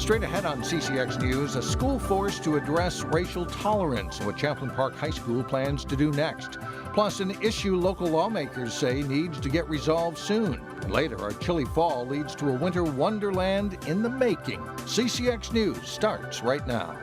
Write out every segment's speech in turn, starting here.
Straight ahead on CCX News, a school forced to address racial tolerance and what Champlin Park High School plans to do next. Plus, an issue local lawmakers say needs to get resolved soon. And later, our chilly fall leads to a winter wonderland in the making. CCX News starts right now.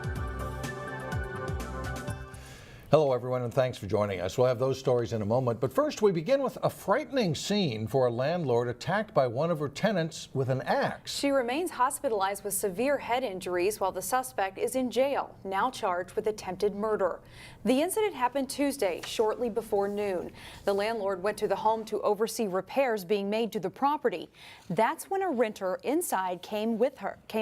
Hello, everyone, and thanks for joining us. We'll have those stories in a moment. But first, we begin with a frightening scene for a landlord attacked by one of her tenants with an axe. She remains hospitalized with severe head injuries while the suspect is in jail, now charged with attempted murder. The incident happened Tuesday, shortly before noon. The landlord went to the home to oversee repairs being made to the property. That's when a renter inside came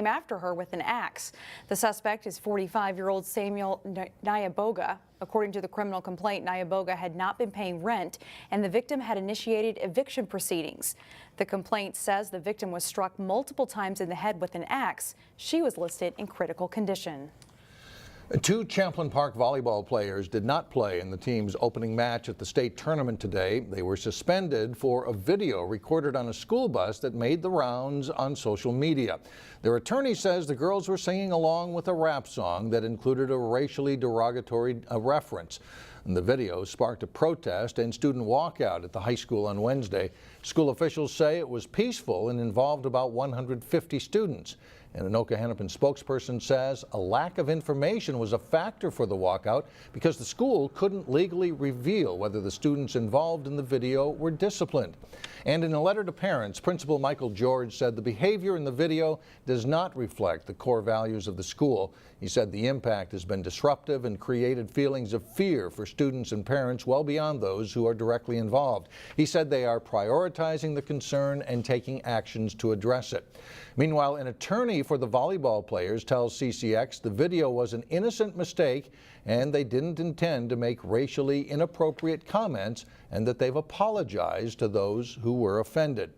after her with an axe. The suspect is 45-year-old Samuel Nyaboga. According to the criminal complaint, Nyaboga had not been paying rent, and the victim had initiated eviction proceedings. The complaint says the victim was struck multiple times in the head with an axe. She was listed in critical condition. Two Champlin Park volleyball players did not play in the team's opening match at the state tournament today. They were suspended for a video recorded on a school bus that made the rounds on social media. Their attorney says the girls were singing along with a rap song that included a racially derogatory reference. And the video sparked a protest and student walkout at the high school on Wednesday. School officials say it was peaceful and involved about 150 students. And an Okehennepin spokesperson says a lack of information was a factor for the walkout because the school couldn't legally reveal whether the students involved in the video were disciplined. And in a letter to parents, Principal Michael George said the behavior in the video does not reflect the core values of the school. He said the impact has been disruptive and created feelings of fear for students and parents well beyond those who are directly involved. He said they are prioritizing the concern and taking actions to address it. Meanwhile, an attorney for the volleyball players tells CCX the video was an innocent mistake and they didn't intend to make racially inappropriate comments and that they've apologized to those who were offended.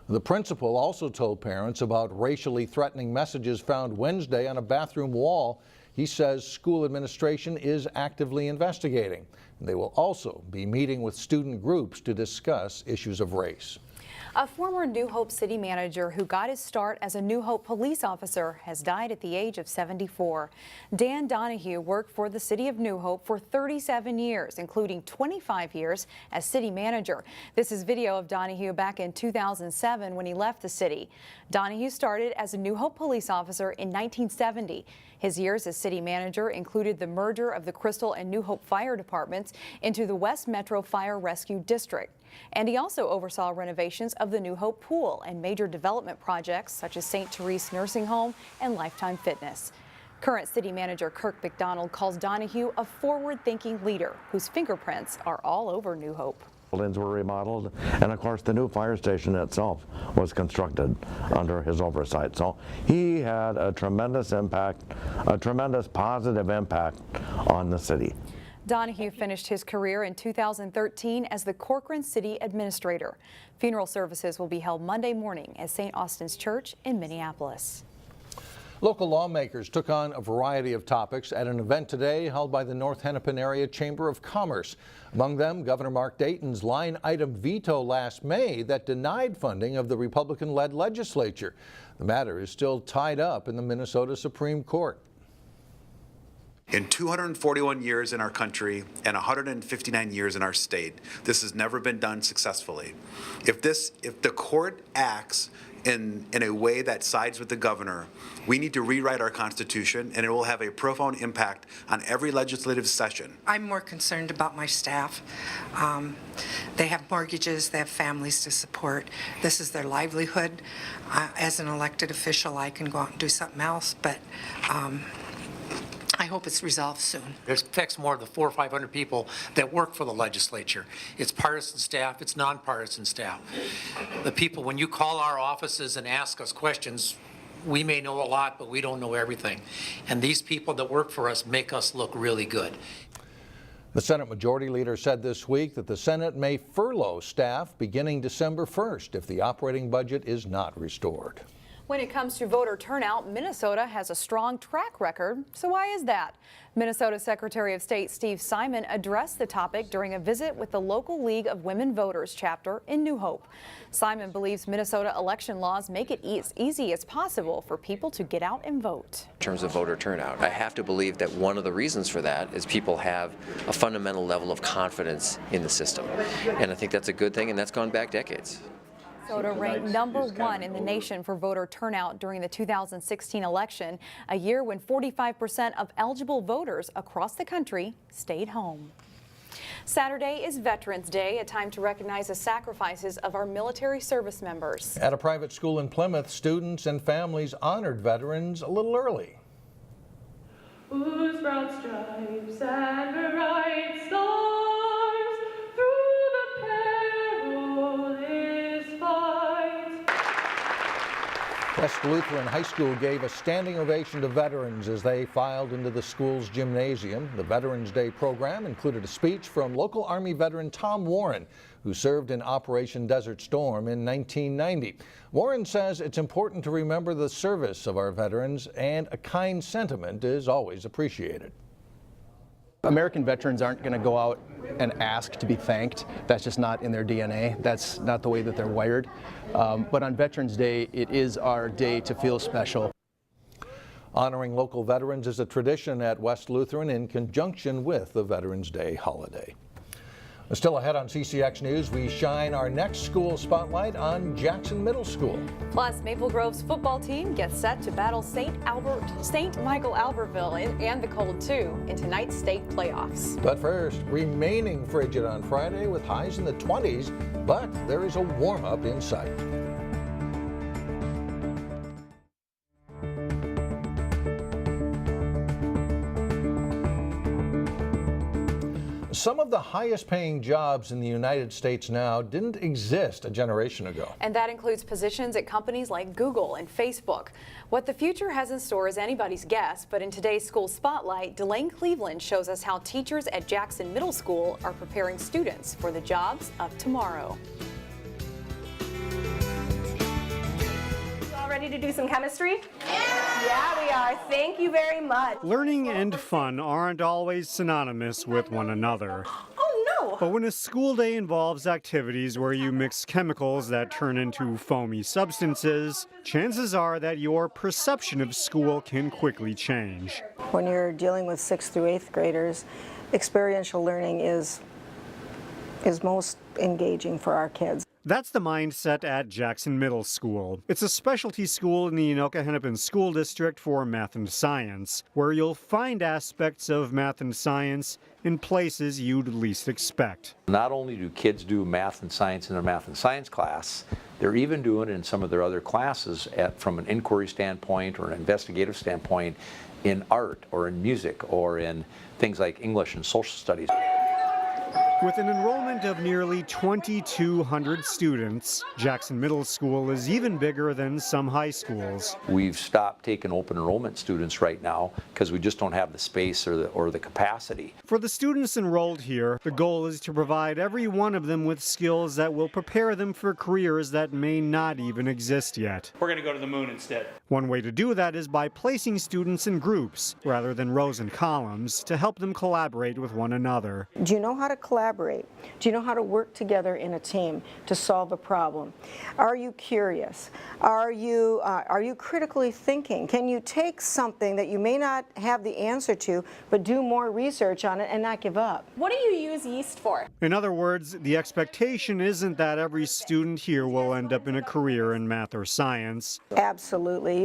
The principal also told parents about racially threatening messages found Wednesday on a bathroom wall. He says school administration is actively investigating. They will also be meeting with student groups to discuss issues of race. A former New Hope city manager who got his start as a New Hope police officer has died at the age of 74. Dan Donahue worked for the city of New Hope for 37 years, including 25 years as city manager. This is video of Donahue back in 2007 when he left the city. Donahue started as a New Hope police officer in 1970. His years as city manager included the merger of the Crystal and New Hope fire departments into the West Metro Fire Rescue District. And he also oversaw renovations of the New Hope pool and major development projects such as St. Therese Nursing Home and Lifetime Fitness. Current city manager Kirk McDonald calls Donahue a forward-thinking leader whose fingerprints are all over New Hope. Buildings were remodeled, and of course the new fire station itself was constructed under his oversight. So he had a tremendous impact, a tremendous positive impact on the city. Donahue finished his career in 2013 as the Corcoran City Administrator. Funeral services will be held Monday morning at St. Austin's Church in Minneapolis. Local lawmakers took on a variety of topics at an event today held by the North Hennepin Area Chamber of Commerce. Among them, Governor Mark Dayton's line item veto last May that denied funding of the Republican-led legislature. The matter is still tied up in the Minnesota Supreme Court. In 241 years in our country and 159 years in our state, this has never been done successfully. If the court acts in a way that sides with the governor, we need to rewrite our Constitution, and it will have a profound impact on every legislative session. I'm more concerned about my staff. They have mortgages, they have families to support. This is their livelihood. As an elected official, I can go out and do something else, but I hope it's resolved soon. It affects more of the 400 or 500 people that work for the legislature. It's partisan staff, it's nonpartisan staff. The people, when you call our offices and ask us questions, we may know a lot, but we don't know everything. And these people that work for us make us look really good. The Senate Majority Leader said this week that the Senate may furlough staff beginning December 1st if the operating budget is not restored. When it comes to voter turnout, Minnesota has a strong track record. So why is that? Minnesota Secretary of State Steve Simon addressed the topic during a visit with the local League of Women Voters chapter in New Hope. Simon believes Minnesota election laws make it as easy as possible for people to get out and vote. In terms of voter turnout, I have to believe that one of the reasons for that is people have a fundamental level of confidence in the system. And I think that's a good thing, and that's gone back decades. Minnesota ranked #1 in the nation for voter turnout during the 2016 election, a year when 45% of eligible voters across the country stayed home. Saturday is Veterans Day, a time to recognize the sacrifices of our military service members. At a private school in Plymouth, students and families honored veterans a little early. Whose broad stripes and bright stars through the perilous fight. West Lutheran High School gave a standing ovation to veterans as they filed into the school's gymnasium. The Veterans Day program included a speech from local Army veteran Tom Warren, who served in Operation Desert Storm in 1990. Warren says it's important to remember the service of our veterans, and a kind sentiment is always appreciated. American veterans aren't going to go out and ask to be thanked. That's just not in their DNA. That's not the way that they're wired. But on Veterans Day, it is our day to feel special. Honoring local veterans is a tradition at West Lutheran in conjunction with the Veterans Day holiday. Still ahead on CCX News, we shine our next school spotlight on Jackson Middle School. Plus, Maple Grove's football team gets set to battle St. Michael Albertville and the Cold 2 in tonight's state playoffs. But first, remaining frigid on Friday with highs in the 20s, but there is a warm-up in sight. Some of the highest paying jobs in the United States now didn't exist a generation ago. And that includes positions at companies like Google and Facebook. What the future has in store is anybody's guess, but in today's School Spotlight, Delane Cleveland shows us how teachers at Jackson Middle School are preparing students for the jobs of tomorrow. All ready to do some chemistry? Yeah, we are. Thank you very much. Learning and fun aren't always synonymous with one another. Oh, no. But when a school day involves activities where you mix chemicals that turn into foamy substances, chances are that your perception of school can quickly change. When you're dealing with 6th through 8th graders, experiential learning is most engaging for our kids. That's the mindset at Jackson Middle School. It's a specialty school in the Anoka-Hennepin School District for math and science, where you'll find aspects of math and science in places you'd least expect. Not only do kids do math and science in their math and science class, they're even doing it in some of their other classes from an inquiry standpoint or an investigative standpoint in art or in music or in things like English and social studies. With an enrollment of nearly 2,200 students, Jackson Middle School is even bigger than some high schools. We've stopped taking open enrollment students right now because we just don't have the space or the capacity. For the students enrolled here, the goal is to provide every one of them with skills that will prepare them for careers that may not even exist yet. We're going to go to the moon instead. One way to do that is by placing students in groups rather than rows and columns to help them collaborate with one another. Do you know how to collaborate? Do you know how to work together in a team to solve a problem? Are you curious? Are you critically thinking? Can you take something that you may not have the answer to, but do more research on it and not give up? What do you use yeast for? In other words, the expectation isn't that every student here will end up in a career in math or science. Absolutely.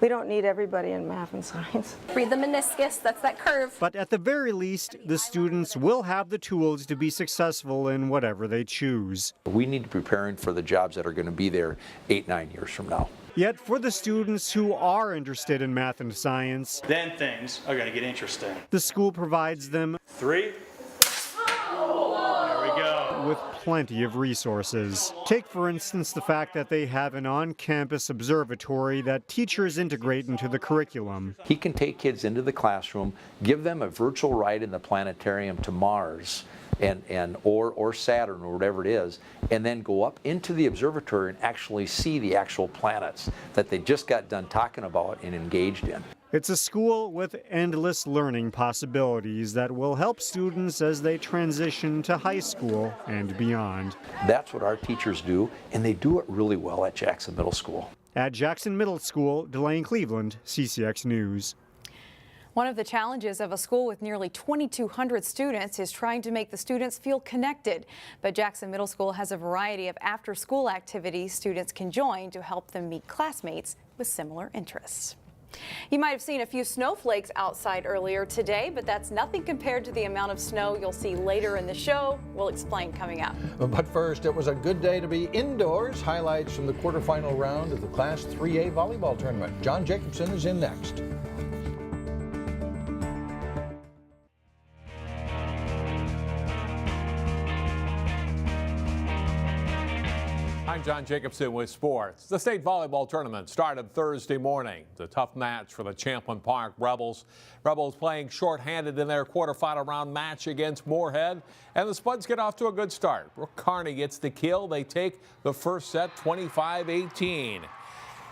We don't need everybody in math and science. Read the meniscus, that's that curve. But at the very least, the students will have the tools to be successful in whatever they choose. We need to be preparing for the jobs that are going to be there 8-9 years from now. Yet for the students who are interested in math and science, Then things are going to get interesting. the school provides them 3. There we go. with plenty of resources. Take, for instance, the fact that they have an on-campus observatory that teachers integrate into the curriculum. He can take kids into the classroom, give them a virtual ride in the planetarium to Mars, or Saturn or whatever it is, and then go up into the observatory and actually see the actual planets that they just got done talking about and engaged in. It's a school with endless learning possibilities that will help students as they transition to high school and beyond. That's what our teachers do, and they do it really well at Jackson Middle School. At Jackson Middle School, Delane Cleveland, CCX News. One of the challenges of a school with nearly 2,200 students is trying to make the students feel connected. But Jackson Middle School has a variety of after-school activities students can join to help them meet classmates with similar interests. You might have seen a few snowflakes outside earlier today, but that's nothing compared to the amount of snow you'll see later in the show. We'll explain coming up. But first, it was a good day to be indoors. Highlights from the quarterfinal round of the Class 3A volleyball tournament. John Jacobson is in next. I'm John Jacobson with sports. The state volleyball tournament started Thursday morning. It's a tough match for the Champlin Park Rebels. Rebels playing shorthanded in their quarterfinal round match against Moorhead. And the Spuds get off to a good start. Brooke Carney gets the kill. They take the first set 25-18.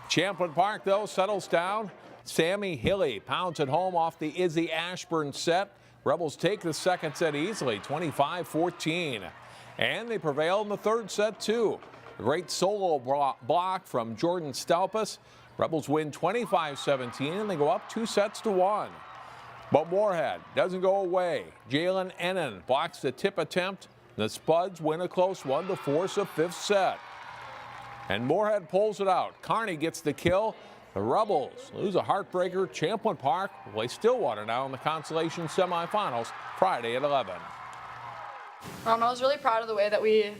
Champlin Park, though, settles down. Sammy Hilly pounds it home off the Izzy Ashburn set. Rebels take the second set easily, 25-14. And they prevail in the third set, too. A great solo block from Jordan Stalpus. Rebels win 25-17, and they go up 2-1. But Moorhead doesn't go away. Jalen Ennan blocks the tip attempt. The Spuds win a close one to force a fifth set. And Moorhead pulls it out. Carney gets the kill. The Rebels lose a heartbreaker. Champlin Park will play Stillwater now in the consolation semifinals Friday at 11. I was really proud of the way that we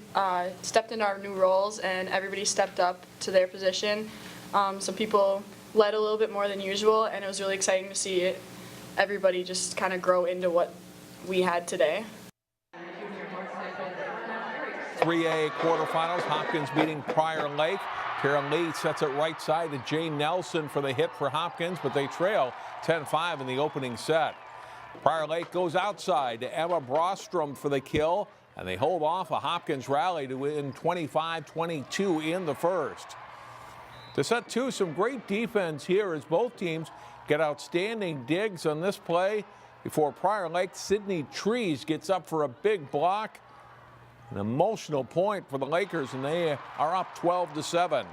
stepped into our new roles and everybody stepped up to their position. Some people led a little bit more than usual, and it was really exciting to see everybody just kind of grow into what we had today. 3A quarterfinals, Hopkins beating Prior Lake. Karen Lee sets it right side to Jane Nelson for the hit for Hopkins, but they trail 10-5 in the opening set. Prior Lake goes outside to Emma Brostrom for the kill, and they hold off a Hopkins rally to win 25-22 in the first. To set two, some great defense here as both teams get outstanding digs on this play before Prior Lake. Sydney Trees gets up for a big block. An emotional point for the Lakers, and they are up 12-7.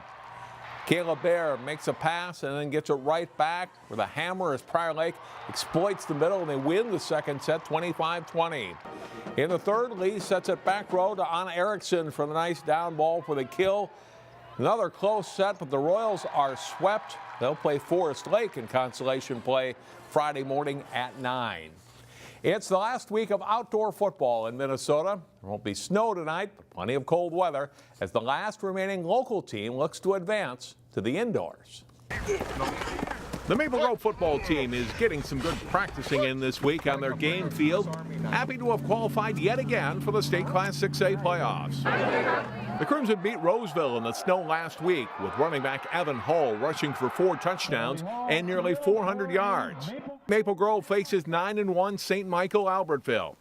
Kayla Bear makes a pass and then gets it right back with a hammer as Prior Lake exploits the middle, and they win the second set 25-20. In the third, Lee sets it back row to Anna Erickson for the nice down ball for the kill. Another close set, but the Royals are swept. They'll play Forest Lake in consolation play Friday morning at 9. It's the last week of outdoor football in Minnesota. There won't be snow tonight, but plenty of cold weather as the last remaining local team looks to advance to the indoors. The Maple Grove football team is getting some good practicing in this week on their game field. Happy to have qualified yet again for the state Class 6A playoffs. The Crimson beat Roseville in the snow last week with running back Evan Hull rushing for 4 touchdowns and nearly 400 yards. Maple Grove faces 9-1 St. Michael Albertville.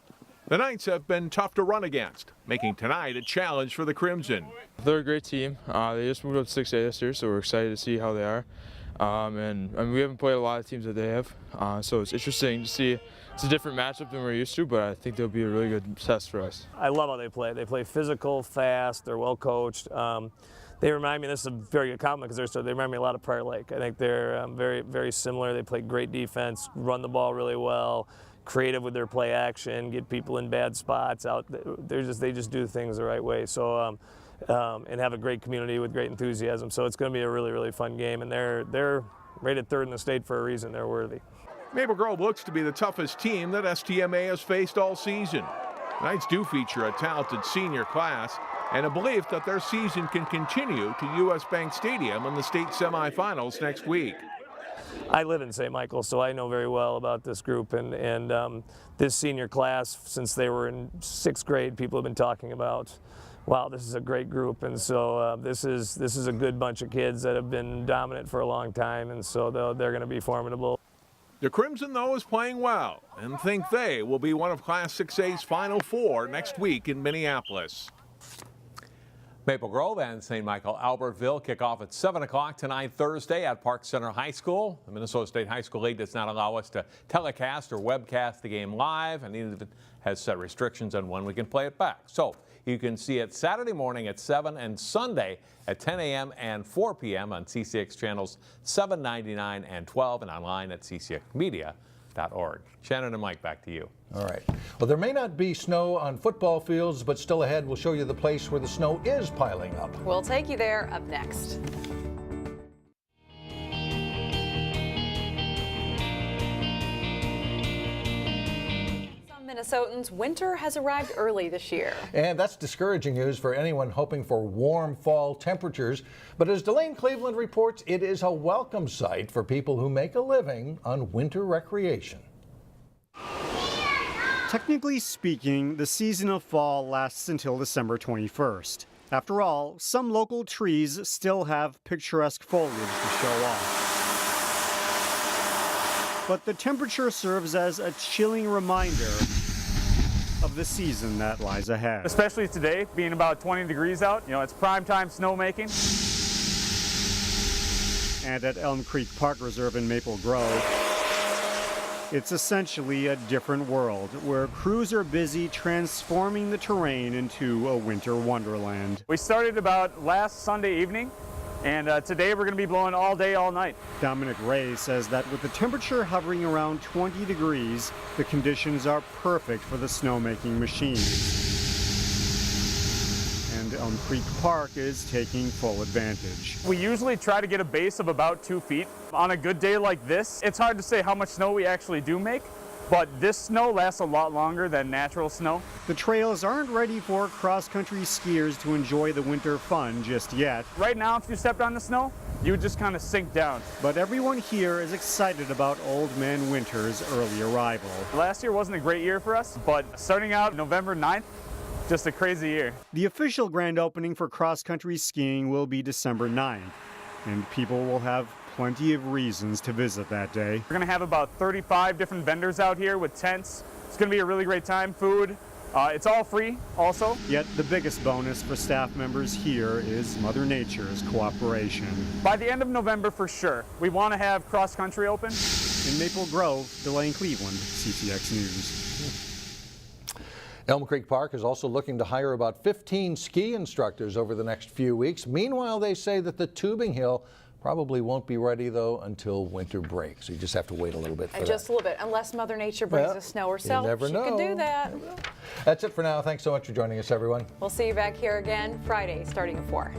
The Knights have been tough to run against, making tonight a challenge for the Crimson. They're a great team. They just moved up to 6A this year, so we're excited to see how they are. And we haven't played a lot of teams that they have, so it's interesting to see. It's a different matchup than we're used to, but I think they'll be a really good test for us. I love how they play. They play physical, fast, they're well coached. They remind me, this is a very good compliment because they remind me a lot of Prior Lake. I think they're very, very similar. They play great defense, run the ball really well, creative with their play action, get people in bad spots out. They just do things the right way. So, and have a great community with great enthusiasm. So it's going to be a really, really fun game. And they're rated 3rd in the state for a reason. They're worthy. Maple Grove looks to be the toughest team that STMA has faced all season. Knights do feature a talented senior class and a belief that their season can continue to U.S. Bank Stadium in the state semifinals next week. I live in St. Michael, so I know very well about this group, and this senior class, since they were in 6th grade, people have been talking about, wow, this is a great group, and so this is a good bunch of kids that have been dominant for a long time, and so they're going to be formidable. The Crimson, though, is playing well and think they will be one of Class 6A's Final Four next week in Minneapolis. Maple Grove and St. Michael Albertville kick off at 7 o'clock tonight, Thursday, at Park Center High School. The Minnesota State High School League does not allow us to telecast or webcast the game live, and it has set restrictions on when we can play it back. So you can see it Saturday morning at 7 and Sunday at 10 a.m. and 4 p.m. on CCX channels 7, 99, and 12, and online at ccxmedia.org. Shannon and Mike, back to you. All right. Well, there may not be snow on football fields, but still ahead, we'll show you the place where the snow is piling up. We'll take you there up next. Some Minnesotans, winter has arrived early this year. And that's discouraging news for anyone hoping for warm fall temperatures. But as Delane Cleveland reports, it is a welcome sight for people who make a living on winter recreation. Technically speaking, the season of fall lasts until December 21st. After all, some local trees still have picturesque foliage to show off. But the temperature serves as a chilling reminder of the season that lies ahead. Especially today, being about 20 degrees out, it's prime time snowmaking. And at Elm Creek Park Reserve in Maple Grove, it's essentially a different world, where crews are busy transforming the terrain into a winter wonderland. We started about last Sunday evening, and today we're going to be blowing all day, all night. Dominic Ray says that with the temperature hovering around 20 degrees, the conditions are perfect for the snowmaking machines. And Elm Creek Park is taking full advantage. We usually try to get a base of about 2 feet. On a good day like this, it's hard to say how much snow we actually do make, but this snow lasts a lot longer than natural snow. The trails aren't ready for cross-country skiers to enjoy the winter fun just yet. Right now, if you stepped on the snow, you would just kind of sink down. But everyone here is excited about Old Man Winter's early arrival. Last year wasn't a great year for us, but starting out November 9th, just a crazy year. The official grand opening for cross-country skiing will be December 9th, and people will have plenty of reasons to visit that day. We're going to have about 35 different vendors out here with tents. It's going to be a really great time, food. It's all free also. Yet the biggest bonus for staff members here is Mother Nature's cooperation. By the end of November for sure, we want to have cross-country open. In Maple Grove, Delane Cleveland, CCX News. Elm Creek Park is also looking to hire about 15 ski instructors over the next few weeks. Meanwhile, they say that the tubing hill probably won't be ready, though, until winter break. So you just have to wait a little bit for that. Just a little bit, unless Mother Nature brings us snow herself. You never know. She can do that. That's it for now. Thanks so much for joining us, everyone. We'll see you back here again Friday, starting at 4.